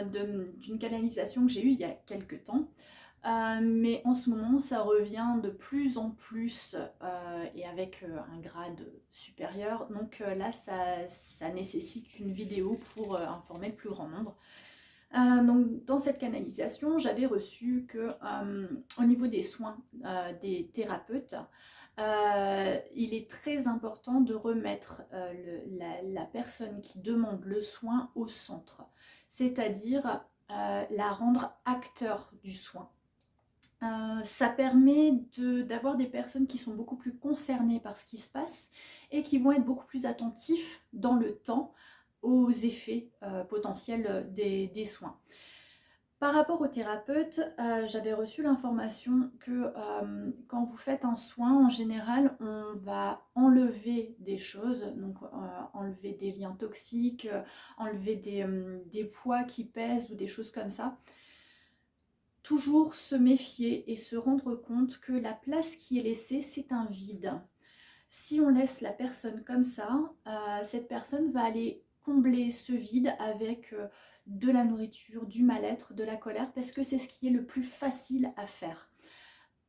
d'une canalisation que j'ai eue il y a quelques temps. Mais en ce moment, ça revient de plus en plus et avec un grade supérieur. Donc là, ça nécessite une vidéo pour informer le plus grand nombre. Donc dans cette canalisation, j'avais reçu que au niveau des soins des thérapeutes, il est très important de remettre la personne qui demande le soin au centre, c'est-à-dire la rendre acteur du soin. Ça permet d'avoir des personnes qui sont beaucoup plus concernées par ce qui se passe et qui vont être beaucoup plus attentifs dans le temps aux effets potentiels des soins. Par rapport au thérapeute, j'avais reçu l'information que quand vous faites un soin, en général, on va enlever des choses, donc enlever des liens toxiques, enlever des poids qui pèsent ou des choses comme ça. Toujours se méfier et se rendre compte que la place qui est laissée, c'est un vide. Si on laisse la personne comme ça, cette personne va aller combler ce vide avec de la nourriture, du mal-être, de la colère, parce que c'est ce qui est le plus facile à faire.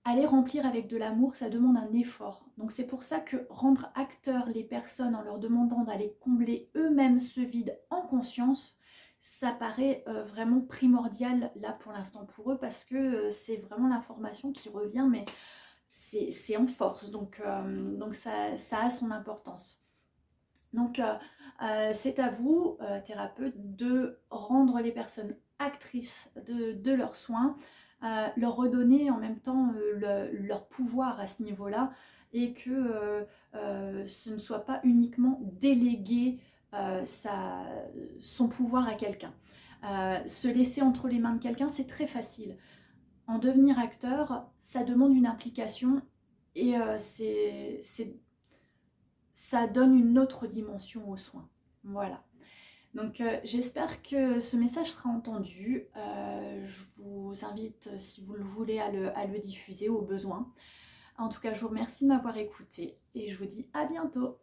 Aller remplir avec de l'amour, ça demande un effort. Donc c'est pour ça que rendre acteurs les personnes en leur demandant d'aller combler eux-mêmes ce vide en conscience, ça paraît vraiment primordial là pour l'instant pour eux, parce que c'est vraiment l'information qui revient, mais c'est en force, donc ça a son importance. Donc c'est à vous, thérapeute, de rendre les personnes actrices de leurs soins, leur redonner en même temps leur pouvoir à ce niveau-là, et que ce ne soit pas uniquement déléguer son pouvoir à quelqu'un. Se laisser entre les mains de quelqu'un, c'est très facile. En devenir acteur, ça demande une implication et ça donne une autre dimension aux soins. Voilà. Donc j'espère que ce message sera entendu. Je vous invite, si vous le voulez, à le diffuser au besoin. En tout cas, je vous remercie de m'avoir écouté et je vous dis à bientôt.